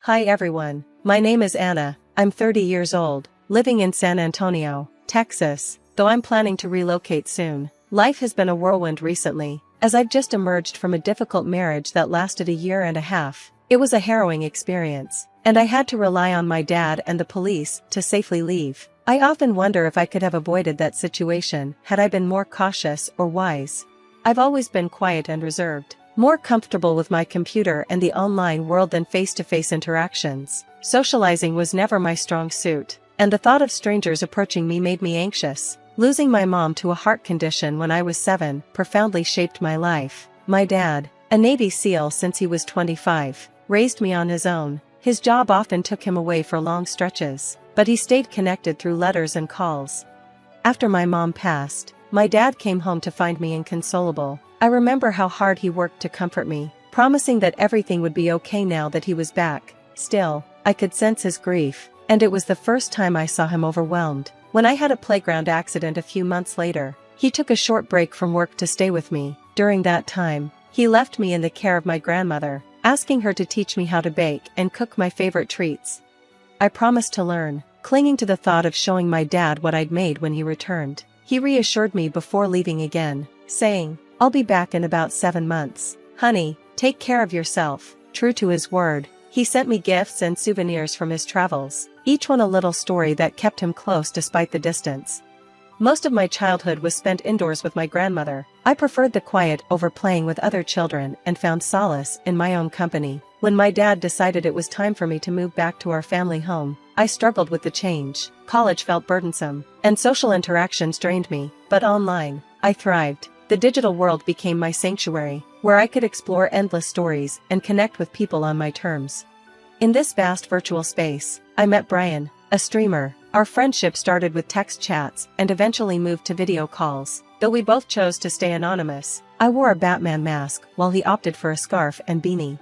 Hi everyone, my name is Anna, I'm 30 years old, living in San Antonio, Texas, though I'm planning to relocate soon. Life has been a whirlwind recently, as I've just emerged from a difficult marriage that lasted a year and a half. It was a harrowing experience, and I had to rely on my dad and the police to safely leave. I often wonder if I could have avoided that situation had I been more cautious or wise. I've always been quiet and reserved, more comfortable with my computer and the online world than face-to-face interactions. Socializing was never my strong suit, and the thought of strangers approaching me made me anxious. Losing my mom to a heart condition when I was 7 profoundly shaped my life. My dad, a Navy SEAL since he was 25, raised me on his own. His job often took him away for long stretches, but he stayed connected through letters and calls. After my mom passed, my dad came home to find me inconsolable. I remember how hard he worked to comfort me, promising that everything would be okay now that he was back. Still, I could sense his grief, and it was the first time I saw him overwhelmed. When I had a playground accident a few months later, he took a short break from work to stay with me. During that time, he left me in the care of my grandmother, asking her to teach me how to bake and cook my favorite treats. I promised to learn, clinging to the thought of showing my dad what I'd made when he returned. He reassured me before leaving again, saying, "I'll be back in about 7 months. Honey, take care of yourself." True to his word, he sent me gifts and souvenirs from his travels, each one a little story that kept him close despite the distance. Most of my childhood was spent indoors with my grandmother. I preferred the quiet over playing with other children and found solace in my own company. When my dad decided it was time for me to move back to our family home, I struggled with the change. College felt burdensome, and social interactions drained me, but online, I thrived. The digital world became my sanctuary, where I could explore endless stories and connect with people on my terms. In this vast virtual space, I met Brian, a streamer. Our friendship started with text chats and eventually moved to video calls. Though we both chose to stay anonymous, I wore a Batman mask while he opted for a scarf and beanie.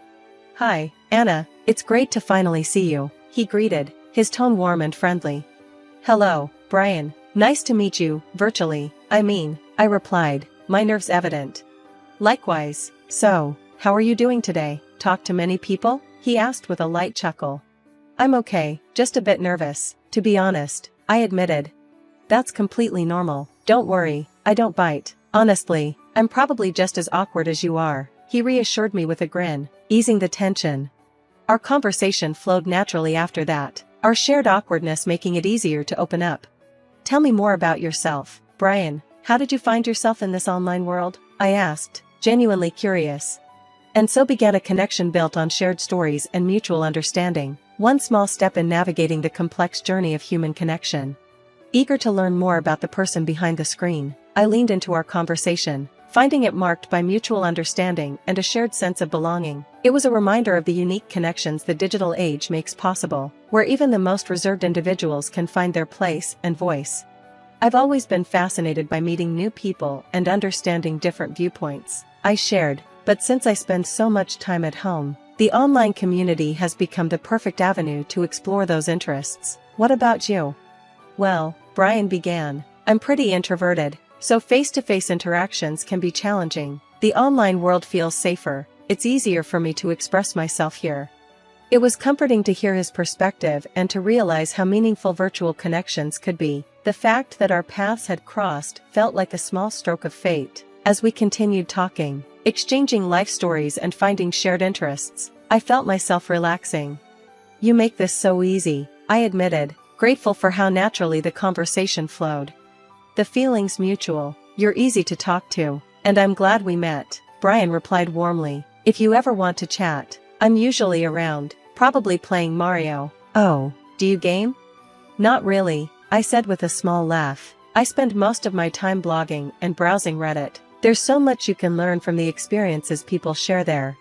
"Hi, Anna, it's great to finally see you," he greeted, his tone warm and friendly. "Hello, Brian, nice to meet you, virtually, I replied, my nerves evident. "Likewise. So, how are you doing today? Talk to many people?" he asked with a light chuckle. "I'm okay, just a bit nervous, to be honest," I admitted. "That's completely normal, don't worry, I don't bite. Honestly, I'm probably just as awkward as you are," he reassured me with a grin, easing the tension. Our conversation flowed naturally after that, our shared awkwardness making it easier to open up. "Tell me more about yourself, Brian. How did you find yourself in this online world?" I asked, genuinely curious. And so began a connection built on shared stories and mutual understanding, one small step in navigating the complex journey of human connection. Eager to learn more about the person behind the screen, I leaned into our conversation, finding it marked by mutual understanding and a shared sense of belonging. It was a reminder of the unique connections the digital age makes possible, where even the most reserved individuals can find their place and voice. I've always been fascinated by meeting new people and understanding different viewpoints, I shared, but since I spend so much time at home, the online community has become the perfect avenue to explore those interests. What about you? "Well," Brian began, "I'm pretty introverted, so face-to-face interactions can be challenging. The online world feels safer, it's easier for me to express myself here." It was comforting to hear his perspective and to realize how meaningful virtual connections could be. The fact that our paths had crossed felt like a small stroke of fate. As we continued talking, exchanging life stories and finding shared interests, I felt myself relaxing. "You make this so easy," I admitted, grateful for how naturally the conversation flowed. "The feeling's mutual, you're easy to talk to, and I'm glad we met," Brian replied warmly. "If you ever want to chat, I'm usually around, probably playing Mario." "Oh, do you game?" "Not really," I said with a small laugh. "I spend most of my time blogging and browsing Reddit. There's so much you can learn from the experiences people share there."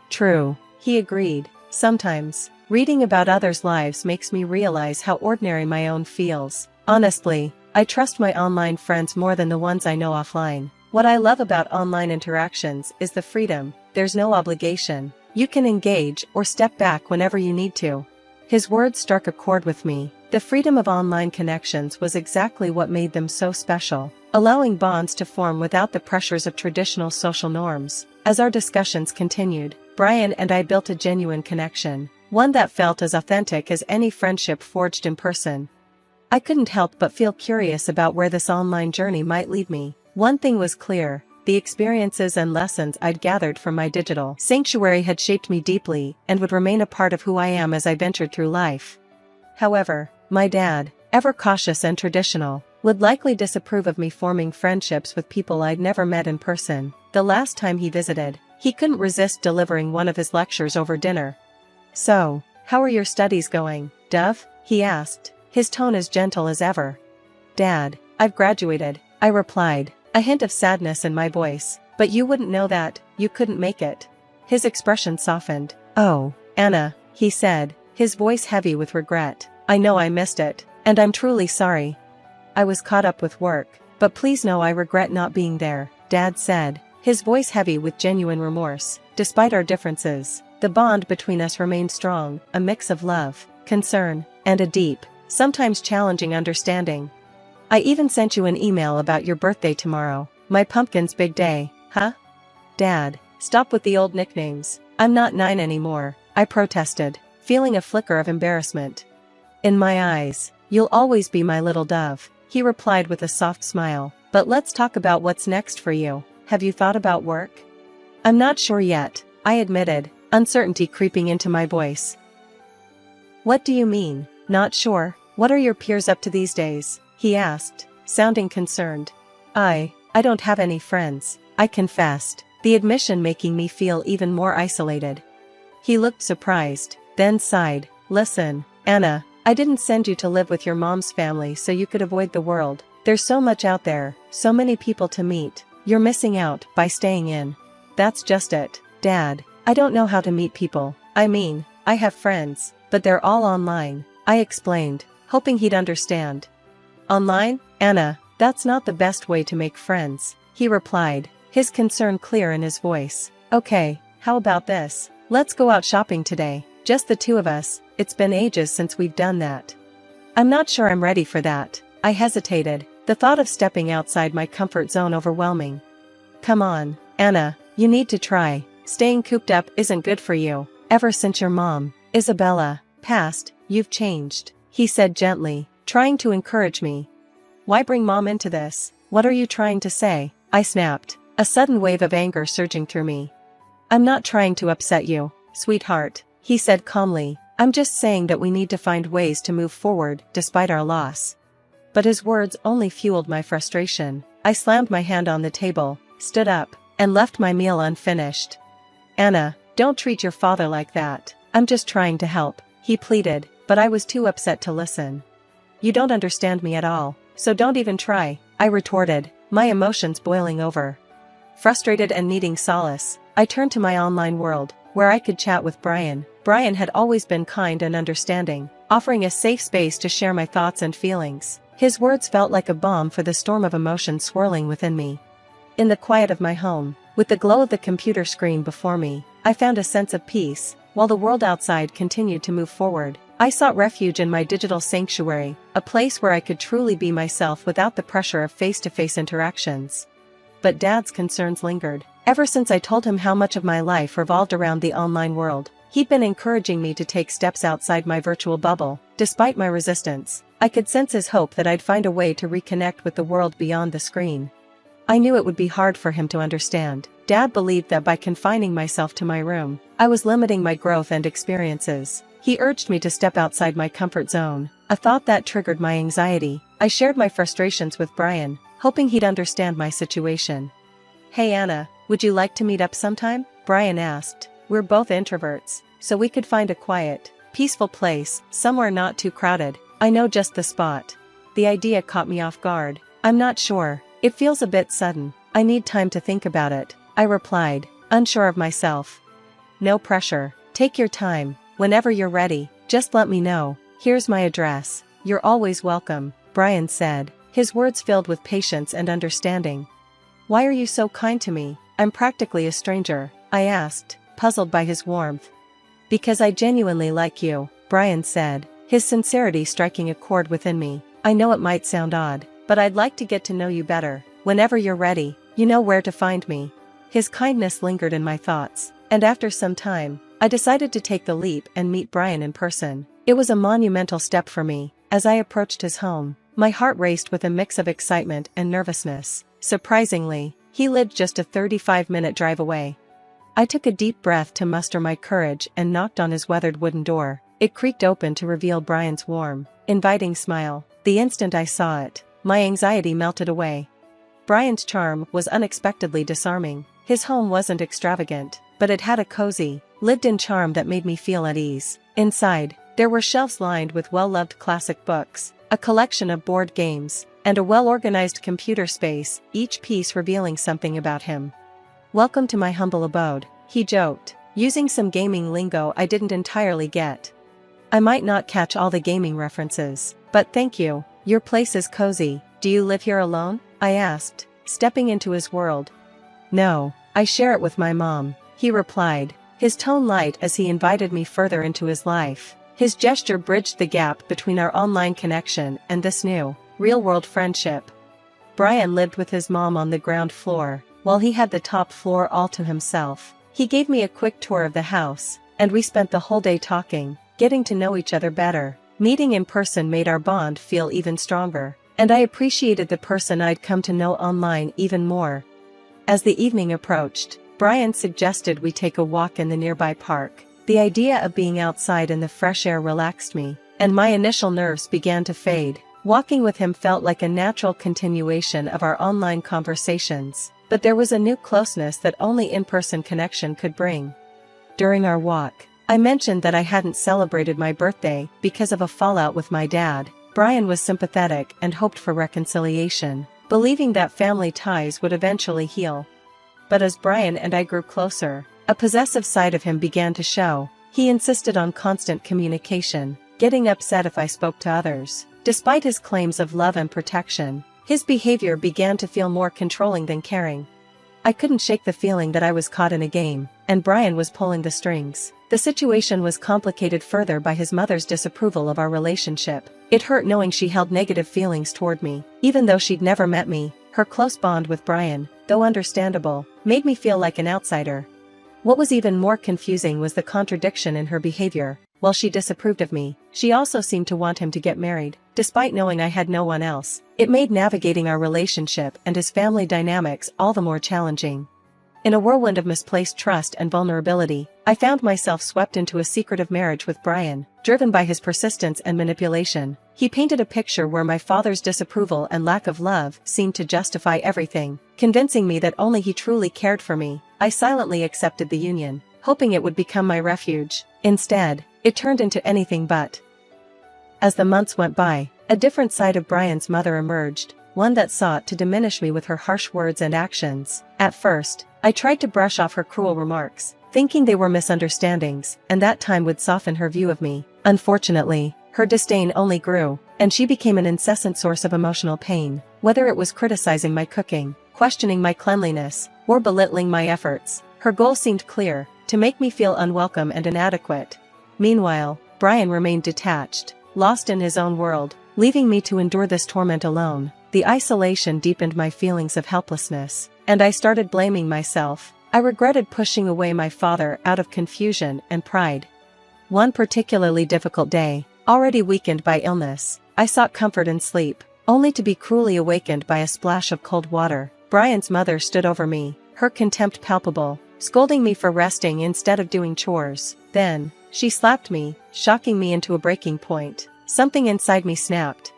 "True," he agreed. "Sometimes, reading about others' lives makes me realize how ordinary my own feels. Honestly, I trust my online friends more than the ones I know offline. What I love about online interactions is the freedom. There's no obligation. You can engage or step back whenever you need to." His words struck a chord with me. The freedom of online connections was exactly what made them so special, allowing bonds to form without the pressures of traditional social norms. As our discussions continued, Brian and I built a genuine connection. one that felt as authentic as any friendship forged in person. I couldn't help but feel curious about where this online journey might lead me. One thing was clear: the experiences and lessons I'd gathered from my digital sanctuary had shaped me deeply and would remain a part of who I am as I ventured through life. However, my dad, ever cautious and traditional, would likely disapprove of me forming friendships with people I'd never met in person. The last time he visited, he couldn't resist delivering one of his lectures over dinner. "So, how are your studies going, Dove?" he asked, his tone as gentle as ever. "Dad, I've graduated," I replied, a hint of sadness in my voice. "But you wouldn't know that, you couldn't make it." His expression softened. "Oh, Anna," he said, his voice heavy with regret, "I know I missed it, and I'm truly sorry. I was caught up with work, but please know I regret not being there," Dad said, his voice heavy with genuine remorse. Despite our differences, the bond between us remained strong, a mix of love, concern, and a deep, sometimes challenging understanding. "I even sent you an email about your birthday tomorrow, my pumpkin's big day, huh?" "Dad, stop with the old nicknames. I'm not 9 anymore," I protested, feeling a flicker of embarrassment. "In my eyes, you'll always be my little Dove," he replied with a soft smile. "But let's talk about what's next for you. Have you thought about work?" "I'm not sure yet," I admitted, uncertainty creeping into my voice. "What do you mean, not sure? What are your peers up to these days?" he asked, sounding concerned. I don't have any friends," I confessed, the admission making me feel even more isolated. He looked surprised, then sighed. "Listen, Anna, I didn't send you to live with your mom's family so you could avoid the world. There's so much out there, so many people to meet. You're missing out by staying in." "That's just it, Dad. I don't know how to meet people. I mean, I have friends, but they're all online," I explained, hoping he'd understand. "Online, Anna, that's not the best way to make friends," he replied, his concern clear in his voice. "Okay, how about this? Let's go out shopping today, just the two of us. It's been ages since we've done that." "I'm not sure I'm ready for that," I hesitated, the thought of stepping outside my comfort zone overwhelming. "Come on, Anna, you need to try. Staying cooped up isn't good for you. Ever since your mom, Isabella, passed, you've changed," he said gently, trying to encourage me. "Why bring Mom into this? What are you trying to say?" I snapped, a sudden wave of anger surging through me. "I'm not trying to upset you, sweetheart," he said calmly. "I'm just saying that we need to find ways to move forward despite our loss." But his words only fueled my frustration. I slammed my hand on the table, stood up, and left my meal unfinished. "Anna, don't treat your father like that. I'm just trying to help," he pleaded, but I was too upset to listen. "You don't understand me at all, so don't even try," I retorted, my emotions boiling over. Frustrated and needing solace, I turned to my online world, where I could chat with Brian. Brian had always been kind and understanding, offering a safe space to share my thoughts and feelings. His words felt like a balm for the storm of emotion swirling within me. In the quiet of my home, with the glow of the computer screen before me, I found a sense of peace. While the world outside continued to move forward, I sought refuge in my digital sanctuary, a place where I could truly be myself without the pressure of face-to-face interactions. But Dad's concerns lingered. Ever since I told him how much of my life revolved around the online world, he'd been encouraging me to take steps outside my virtual bubble. Despite my resistance, I could sense his hope that I'd find a way to reconnect with the world beyond the screen. I knew it would be hard for him to understand. Dad believed that by confining myself to my room, I was limiting my growth and experiences. He urged me to step outside my comfort zone, a thought that triggered my anxiety. I shared my frustrations with Brian, hoping he'd understand my situation. "Hey Anna, would you like to meet up sometime?" Brian asked. "We're both introverts, so we could find a quiet, peaceful place, somewhere not too crowded. I know just the spot." The idea caught me off guard. "I'm not sure. It feels a bit sudden. I need time to think about it," I replied, unsure of myself. "No pressure. Take your time. Whenever you're ready, just let me know. Here's my address. You're always welcome," Brian said, his words filled with patience and understanding. "Why are you so kind to me? I'm practically a stranger," I asked, puzzled by his warmth. "Because I genuinely like you," Brian said, his sincerity striking a chord within me. "I know it might sound odd, but I'd like to get to know you better. Whenever you're ready, you know where to find me." His kindness lingered in my thoughts, and after some time, I decided to take the leap and meet Brian in person. It was a monumental step for me. As I approached his home, my heart raced with a mix of excitement and nervousness. Surprisingly, he lived just a 35-minute drive away. I took a deep breath to muster my courage and knocked on his weathered wooden door. It creaked open to reveal Brian's warm, inviting smile. The instant I saw it, my anxiety melted away. Brian's charm was unexpectedly disarming. His home wasn't extravagant, but it had a cozy, lived-in charm that made me feel at ease. Inside, there were shelves lined with well-loved classic books, a collection of board games, and a well-organized computer space, each piece revealing something about him. "Welcome to my humble abode," he joked, using some gaming lingo I didn't entirely get. I might not catch all the gaming references, but thank you. Your place is cozy. Do you live here alone? I asked, stepping into his world. No, I share it with my mom, he replied, his tone light as he invited me further into his life. His gesture bridged the gap between our online connection and this new, real-world friendship. Brian lived with his mom on the ground floor, while he had the top floor all to himself. He gave me a quick tour of the house, and we spent the whole day talking, getting to know each other better. Meeting in person made our bond feel even stronger, and I appreciated the person I'd come to know online even more. As the evening approached, Brian suggested we take a walk in the nearby park. The idea of being outside in the fresh air relaxed me, and my initial nerves began to fade. Walking with him felt like a natural continuation of our online conversations, but there was a new closeness that only in-person connection could bring. During our walk, I mentioned that I hadn't celebrated my birthday because of a fallout with my dad. Brian was sympathetic and hoped for reconciliation, believing that family ties would eventually heal. But as Brian and I grew closer, a possessive side of him began to show. He insisted on constant communication, getting upset if I spoke to others. Despite his claims of love and protection, his behavior began to feel more controlling than caring. I couldn't shake the feeling that I was caught in a game, and Brian was pulling the strings. The situation was complicated further by his mother's disapproval of our relationship. It hurt knowing she held negative feelings toward me. Even though she'd never met me, her close bond with Brian, though understandable, made me feel like an outsider. What was even more confusing was the contradiction in her behavior. While she disapproved of me, she also seemed to want him to get married, despite knowing I had no one else. It made navigating our relationship and his family dynamics all the more challenging. In a whirlwind of misplaced trust and vulnerability, I found myself swept into a secretive marriage with Brian, driven by his persistence and manipulation. He painted a picture where my father's disapproval and lack of love seemed to justify everything, convincing me that only he truly cared for me. I silently accepted the union, hoping it would become my refuge. Instead, it turned into anything but. As the months went by, a different side of Brian's mother emerged, one that sought to diminish me with her harsh words and actions. At first, I tried to brush off her cruel remarks, thinking they were misunderstandings, and that time would soften her view of me. Unfortunately, her disdain only grew, and she became an incessant source of emotional pain. Whether it was criticizing my cooking, questioning my cleanliness, or belittling my efforts, her goal seemed clear: to make me feel unwelcome and inadequate. Meanwhile, Brian remained detached, lost in his own world, leaving me to endure this torment alone. The isolation deepened my feelings of helplessness, and I started blaming myself. I regretted pushing away my father out of confusion and pride. One particularly difficult day, already weakened by illness, I sought comfort in sleep, only to be cruelly awakened by a splash of cold water. Brian's mother stood over me, her contempt palpable, scolding me for resting instead of doing chores. Then, she slapped me, shocking me into a breaking point. Something inside me snapped.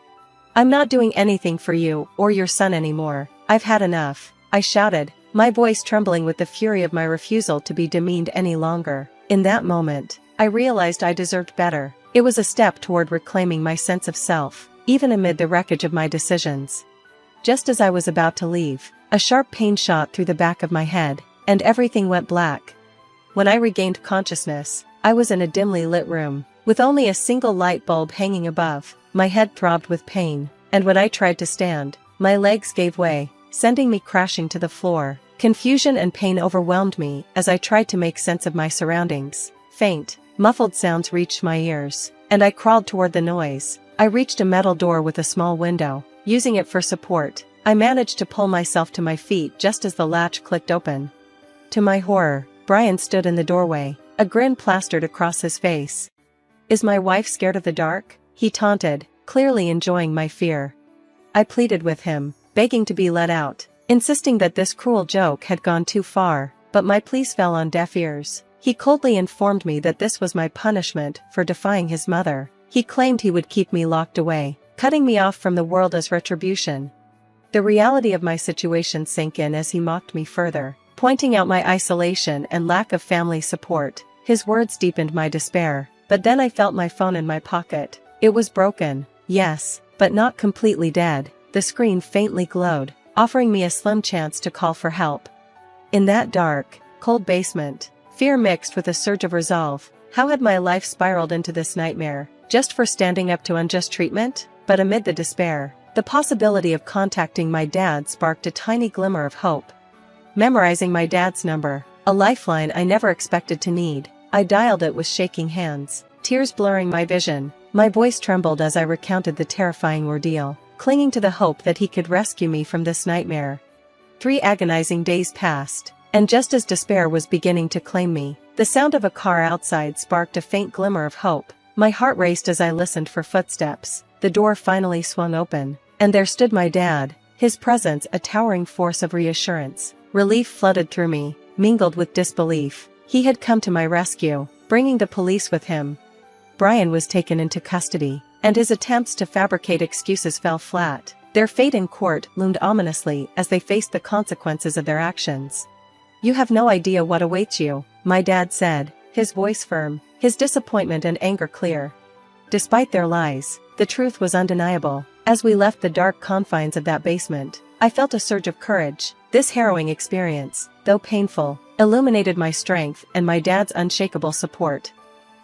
"I'm not doing anything for you or your son anymore. I've had enough," I shouted, my voice trembling with the fury of my refusal to be demeaned any longer. In that moment, I realized I deserved better. It was a step toward reclaiming my sense of self, even amid the wreckage of my decisions. Just as I was about to leave, a sharp pain shot through the back of my head, and everything went black. When I regained consciousness, I was in a dimly lit room, with only a single light bulb hanging above. My head throbbed with pain, and when I tried to stand, my legs gave way, sending me crashing to the floor. Confusion and pain overwhelmed me as I tried to make sense of my surroundings. Faint, muffled sounds reached my ears, and I crawled toward the noise. I reached a metal door with a small window. Using it for support, I managed to pull myself to my feet just as the latch clicked open. To my horror, Brian stood in the doorway, A grin plastered across his face. "Is my wife scared of the dark?" he taunted, clearly enjoying my fear. I pleaded with him, begging to be let out, insisting that this cruel joke had gone too far, but my pleas fell on deaf ears. He coldly informed me that this was my punishment for defying his mother. He claimed he would keep me locked away, cutting me off from the world as retribution. The reality of my situation sank in as he mocked me further, pointing out my isolation and lack of family support. His words deepened my despair, but then I felt my phone in my pocket. It was broken, yes, but not completely dead. The screen faintly glowed, offering me a slim chance to call for help. In that dark, cold basement, fear mixed with a surge of resolve. How had my life spiraled into this nightmare, just for standing up to unjust treatment? But amid the despair, the possibility of contacting my dad sparked a tiny glimmer of hope. Memorizing my dad's number, a lifeline I never expected to need, I dialed it with shaking hands, tears blurring my vision. My voice trembled as I recounted the terrifying ordeal, clinging to the hope that he could rescue me from this nightmare. 3 agonizing days passed, and just as despair was beginning to claim me, the sound of a car outside sparked a faint glimmer of hope. My heart raced as I listened for footsteps. The door finally swung open, and there stood my dad, his presence a towering force of reassurance. Relief flooded through me, mingled with disbelief. He had come to my rescue, bringing the police with him. Brian was taken into custody, and his attempts to fabricate excuses fell flat. Their fate in court loomed ominously as they faced the consequences of their actions. "You have no idea what awaits you," my dad said, his voice firm, his disappointment and anger clear. Despite their lies, the truth was undeniable. As we left the dark confines of that basement, I felt a surge of courage. This harrowing experience, though painful, illuminated my strength and my dad's unshakable support.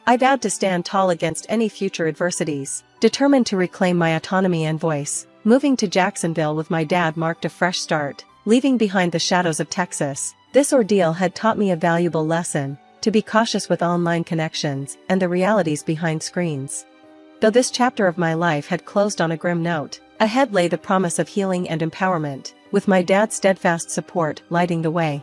I vowed to stand tall against any future adversities, determined to reclaim my autonomy and voice. Moving to Jacksonville with my dad marked a fresh start, leaving behind the shadows of Texas. This ordeal had taught me a valuable lesson: to be cautious with online connections and the realities behind screens. Though this chapter of my life had closed on a grim note, ahead lay the promise of healing and empowerment, with my dad's steadfast support lighting the way.